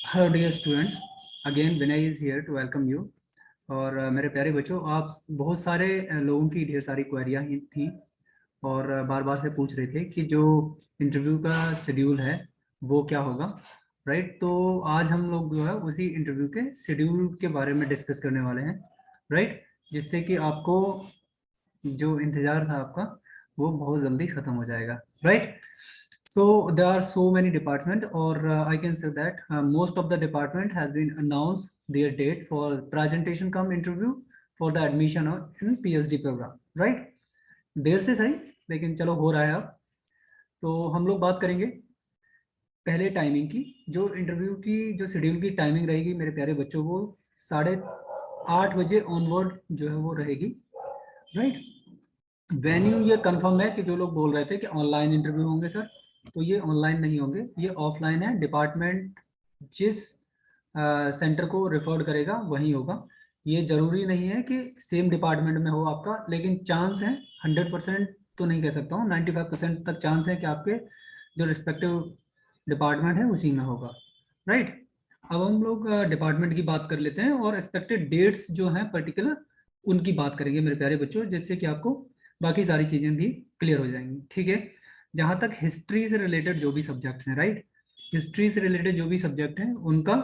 Hello dear students, again Vinay is here to welcome you. और मेरे प्यारे बच्चों, आप बहुत सारे लोगों की ढेर सारी क्वेरियाँ ही थी और बार बार से पूछ रहे थे कि जो इंटरव्यू का शेड्यूल है वो क्या होगा। राइट, तो आज हम लोग जो है उसी इंटरव्यू के शेड्यूल के बारे में डिस्कस करने वाले हैं। राइट, जिससे कि आपको जो इंतज़ार था आपका वो बहुत जल्दी ख़त्म हो जाएगा। Right, so there are so many department or I can say that most of the department has been announced their date for presentation come interview for the admission in PhD program, right? देर से सही, लेकिन चलो हो रहा है अब। तो हम लोग बात करेंगे पहले टाइमिंग की। जो इंटरव्यू की जो शेड्यूल की टाइमिंग रहेगी मेरे प्यारे बच्चों, वो 8:30 बजे ऑनवर्ड जो है वो रहेगी। राइट, वेन्यू ये कंफर्म है कि जो लोग बोल रहे थे कि ऑनलाइन इंटरव्यू होंगे सर, तो ये ऑनलाइन नहीं होंगे, ये ऑफलाइन है। डिपार्टमेंट जिस सेंटर को रेफर्ड करेगा वही होगा। ये जरूरी नहीं है कि सेम डिपार्टमेंट में हो आपका, लेकिन चांस है 100% तो नहीं कह सकता हूँ, 95% तक चांस है कि आपके जो रिस्पेक्टिव डिपार्टमेंट है उसी में होगा। राइट, अब हम लोग डिपार्टमेंट की बात कर लेते हैं और एक्सपेक्टेड डेट्स जो हैं पर्टिकुलर उनकी बात करेंगे मेरे प्यारे बच्चों, जिससे कि आपको बाकी सारी चीजें भी क्लियर हो जाएंगी। ठीक है, जहां तक हिस्ट्री से रिलेटेड जो भी सब्जेक्ट्स हैं, राइट, हिस्ट्री से रिलेटेड जो भी सब्जेक्ट हैं उनका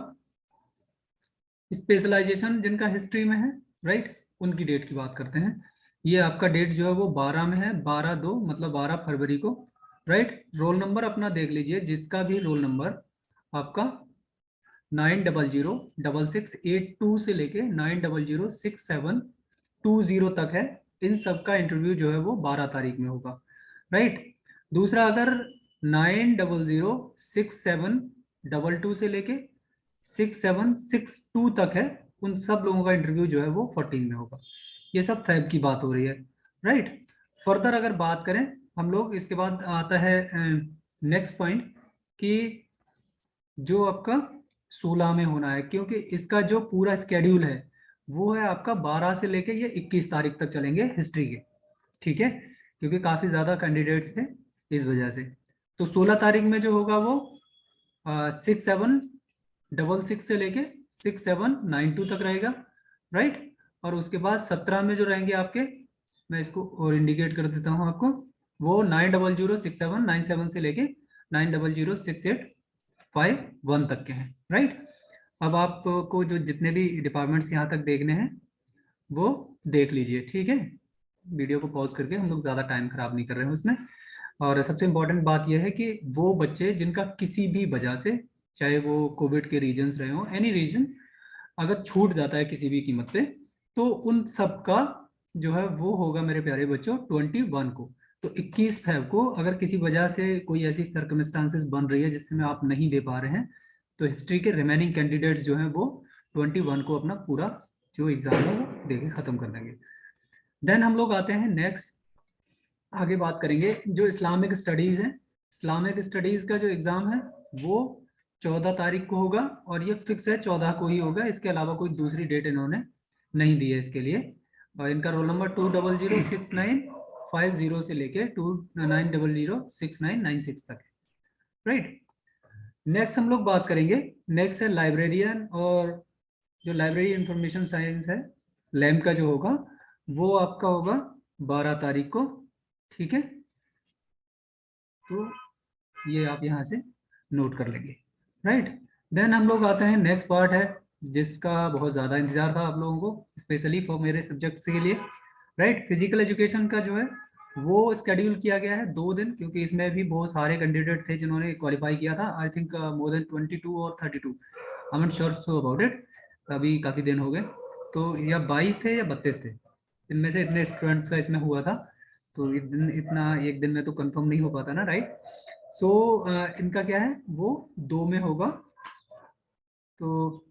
स्पेशलाइजेशन जिनका हिस्ट्री में है, राइट, उनकी डेट की बात करते हैं। ये आपका डेट जो है वो 12 में है, 12/2 मतलब 12 फरवरी को। राइट, रोल नंबर अपना देख लीजिए, जिसका भी रोल नंबर आपका 900682 से लेके 900672 तक है, इन सब का इंटरव्यू जो है वो 12 तारीख में होगा। राइट, दूसरा अगर 900672 से लेके 6762 तक है, उन सब लोगों का इंटरव्यू जो है वो 14 में होगा। ये सब फैब की बात हो रही है। राइट, फर्दर अगर बात करें हम लोग, इसके बाद आता है नेक्स्ट पॉइंट कि जो आपका 16 में होना है, क्योंकि इसका जो पूरा स्केड्यूल है वो है आपका 12 से लेके ये 21 तारीख तक चलेंगे हिस्ट्री के। ठीक है, क्योंकि काफी ज्यादा कैंडिडेट्स थे इस वजह से। तो 16 तारीख में जो होगा वो 6766 से लेके 6792 तक रहेगा। राइट, और उसके बाद 17 में जो रहेंगे आपके, मैं इसको और इंडिकेट कर देता हूँ आपको, वो 900679 से लेके 900685 तक के हैं। राइट, अब आपको जो जितने भी डिपार्टमेंट्स यहाँ तक देखने हैं वो देख लीजिए। ठीक है, वीडियो को पॉज करके, हम लोग ज़्यादा टाइम खराब नहीं कर रहे हैं उसमें। और सबसे इम्पोर्टेंट बात यह है कि वो बच्चे जिनका किसी भी वजह से, चाहे वो कोविड के रीजन्स रहे हो, एनी रीजन, अगर छूट जाता है किसी भी कीमत पे, तो उन सब का जो है वो होगा मेरे प्यारे बच्चों 21 को। तो 21 फरवरी को अगर किसी वजह से कोई ऐसी सर्कमस्टांसेस बन रही है जिसमें आप नहीं दे पा रहे हैं, तो हिस्ट्री के रिमेनिंग कैंडिडेट्स जो हैं वो 21 को अपना पूरा जो एग्जाम है वो दे के खत्म कर देंगे। देन हम लोग आते हैं नेक्स्ट, आगे बात करेंगे जो इस्लामिक स्टडीज है। इस्लामिक स्टडीज का जो एग्जाम है वो 14 तारीख को होगा, और ये फिक्स है 14 को ही होगा, इसके अलावा कोई दूसरी डेट इन्होंने नहीं दी है इसके लिए। और इनका रोल नंबर 200695 से लेके 29006996 तक है। राइट, नेक्स्ट हम लोग बात करेंगे, नेक्स्ट है लाइब्रेरियन, और जो लाइब्रेरी इंफॉर्मेशन साइंस है लैम्प का जो होगा वो आपका होगा 12 तारीख को। ठीक है, तो ये आप यहाँ से नोट कर लेंगे। राइट, देन हम लोग आते हैं नेक्स्ट पार्ट है जिसका बहुत ज़्यादा इंतजार था आप लोगों को, स्पेशली फॉर मेरे सब्जेक्ट्स के लिए। राइट, फिजिकल एजुकेशन का जो है वो स्केड्यूल किया गया है 2 दिन, क्योंकि इसमें भी बहुत सारे कैंडिडेट थे जिन्होंने क्वालिफाई किया था। आई थिंक मोर देन 22 और 32, I am not sure so about it, अभी काफ़ी दिन हो गए। तो या 22 थे या 32 थे, इनमें से इतने स्टूडेंट्स का इसमें हुआ था, तो इतना एक दिन में तो कंफर्म नहीं हो पाता ना। राइट, सो इनका क्या है वो 2 में होगा। तो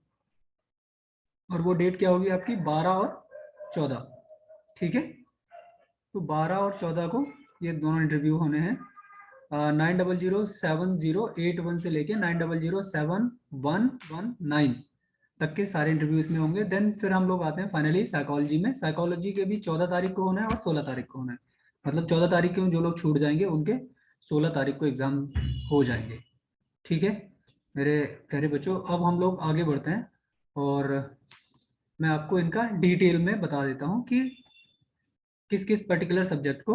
और वो डेट क्या होगी आपकी 12 और 14। ठीक है, तो 12 और 14 को ये दोनों इंटरव्यू होने हैं। 900708 से लेके 900719 तक के सारे इंटरव्यू इसमें होंगे। देन फिर हम लोग आते हैं फाइनली साइकोलॉजी में। साइकोलॉजी के भी 14 तारीख को होना है और 16 तारीख को होना है, मतलब 14 तारीख के जो लोग छूट जाएंगे उनके 16 तारीख को एग्जाम हो जाएंगे। ठीक है, मेरे प्यारे बच्चों, अब हम लोग आगे बढ़ते हैं और मैं आपको इनका डिटेल में बता देता हूँ कि किस किस पर्टिकुलर सब्जेक्ट को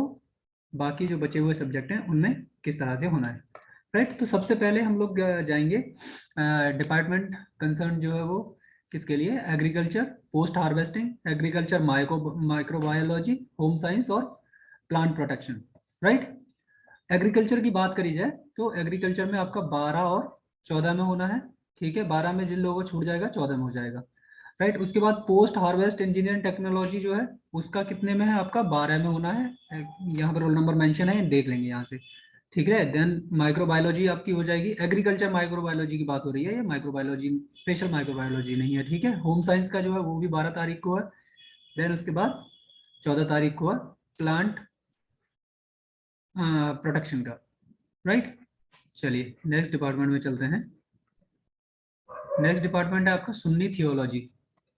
बाकी जो बचे हुए सब्जेक्ट हैं उनमें किस तरह से होना है। राइट, तो सबसे पहले हम लोग जाएंगे डिपार्टमेंट कंसर्न जो है वो किसके लिए, agriculture, post harvesting, agriculture microbiology, home science और प्लांट प्रोटेक्शन। राइट, एग्रीकल्चर की बात करी जाए तो एग्रीकल्चर में आपका 12 और 14 में होना है। ठीक है, 12 में जिन लोगों को छूट जाएगा 14 में हो जाएगा। राइट, उसके बाद पोस्ट हार्वेस्ट इंजीनियरिंग टेक्नोलॉजी जो है उसका कितने में है, आपका 12 में होना है। यहाँ पर रोल नंबर मेंशन है, देख लेंगे यहाँ से। ठीक है, देन माइक्रोबायोलॉजी आपकी हो जाएगी, एग्रीकल्चर माइक्रोबायोलॉजी की बात हो रही है, ये माइक्रोबायोलॉजी स्पेशल माइक्रोबायोलॉजी नहीं है। ठीक है, होम साइंस का जो है वो भी 12 तारीख को है। देन उसके बाद 14 तारीख को है प्लांट प्रोटेक्शन का। राइट, चलिए नेक्स्ट डिपार्टमेंट में चलते हैं। नेक्स्ट डिपार्टमेंट है आपका Sunni theology.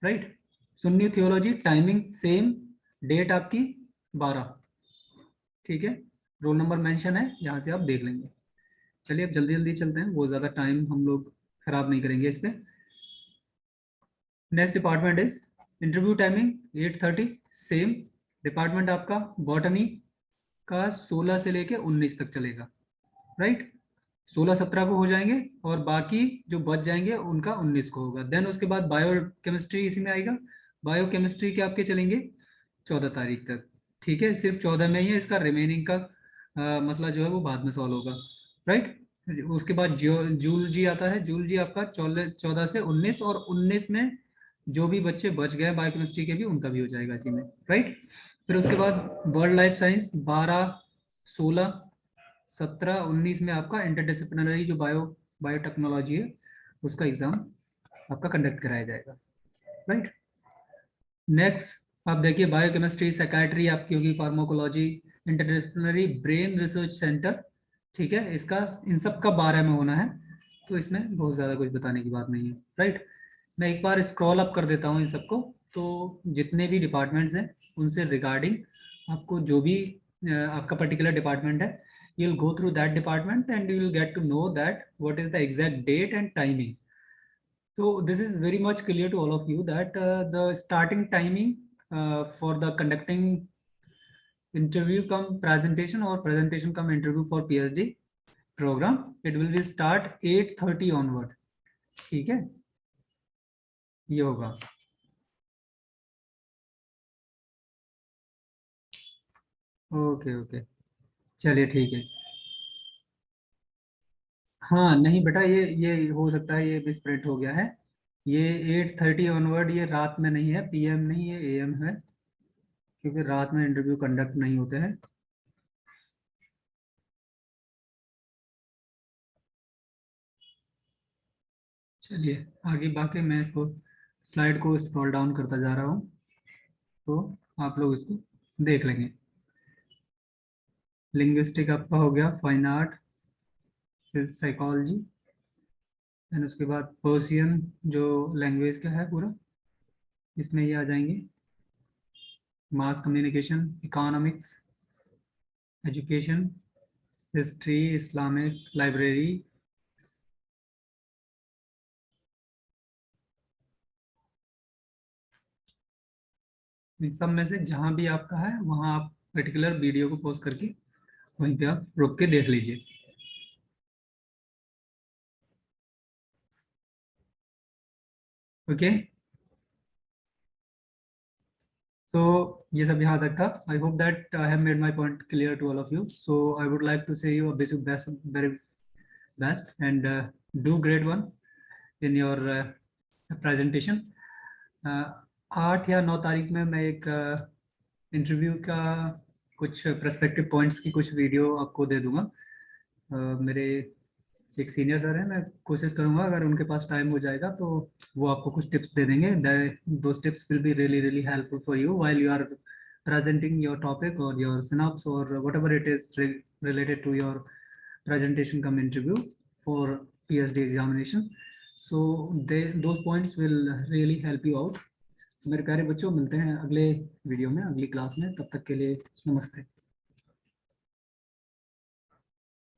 Right, Sunni theology timing same, date आपकी 12। ठीक है, रोल नंबर मेंशन है, यहाँ से आप देख लेंगे। चलिए अब जल्दी जल्दी चलते हैं, बहुत ज़्यादा टाइम हम लोग खराब नहीं करेंगे इस पर। Next department is interview timing 8:30 same. Department आपका बॉटनी का 16 से लेके 19 तक चलेगा। राइट, 16-17 को हो जाएंगे और बाकी जो बच जाएंगे उनका 19 को होगा। देन उसके बाद बायो केमिस्ट्री इसी में आएगा। बायो केमिस्ट्री के आपके चलेंगे 14 तारीख तक। ठीक है, सिर्फ 14 में ही है, इसका रिमेनिंग का मसला जो है वो बाद में सॉल्व होगा। राइट, उसके बाद जूलॉजी आता है। जूलॉजी आपका 14 से 19 और 19 में जो भी बच्चे बच गए बायोकेमिस्ट्री के भी उनका भी हो जाएगा इसी में। राइट, फिर उसके बाद वर्ल्ड लाइफ साइंस 12, 16, 17, 19 में आपका इंटरडिसिप्लिनरी जो बायोटेक्नोलॉजी है उसका एग्जाम आपका कंडक्ट कराया जाएगा। राइट, नेक्स्ट आप देखिए बायोकेमिस्ट्री साइकाइट्री आपकी होगी, pharmacology, interdisciplinary brain research centre. ठीक है, इसका इन सब का 12 में होना है, तो इसमें बहुत ज़्यादा कुछ बताने की बात नहीं है। राइट, मैं एक बार स्क्रॉल अप कर देता हूँ इन सबको, तो जितने भी डिपार्टमेंट्स हैं उनसे रिगार्डिंग आपको जो भी आपका पर्टिकुलर डिपार्टमेंट है, you'll go through that department and you will get to know that what is the exact date and timing. So this is very much clear to all of you that the starting timing for the conducting interview come presentation or presentation come interview for PhD program, it will be start 8:30 onward. ठीक है, ये होगा। Okay okay, चलिए ठीक है। हाँ नहीं बेटा, ये हो सकता है ये मिसप्रिंट हो गया है। ये 8:30 ऑनवर्ड ये रात में नहीं है, PM नहीं, ये AM है, क्योंकि रात में इंटरव्यू कंडक्ट नहीं होते हैं। चलिए आगे, बाकी मैं इसको स्लाइड को स्क्रॉल डाउन करता जा रहा हूँ, तो आप लोग इसको देख लेंगे। लिंग्विस्टिक आपका हो गया, फाइन आर्ट, फिर साइकोलॉजी, एंड उसके बाद पर्सियन जो लैंग्वेज का है पूरा, इसमें ये आ जाएंगे। Mass communication, economics, education, history, Islamic, library, इन सब में से जहाँ भी आपका है वहाँ आप पर्टिकुलर वीडियो को पॉज करके वहीं पे आप रुक के देख लीजिए। ओके, so ये सब यहाँ तक था। I hope that I have made my point clear to all of you. So I would like to say you a best, very best, and do great one in your presentation. 8 या 9 तारीख में मैं एक interview का कुछ perspective points की कुछ video आपको दे दूंगा। मेरे एक सीनियर सर है, मैं कोशिश करूंगा अगर उनके पास टाइम हो जाएगा तो वो आपको कुछ टिप्स दे देंगे। Those tips will be really really helpful for you while you are presenting your topic or your synopsis or whatever it is related to your presentation come interview for PhD examination. So those points will really help you out. So मेरे प्यारे बच्चों, मिलते हैं अगले video में, अगली class में। तब तक के लिए नमस्ते।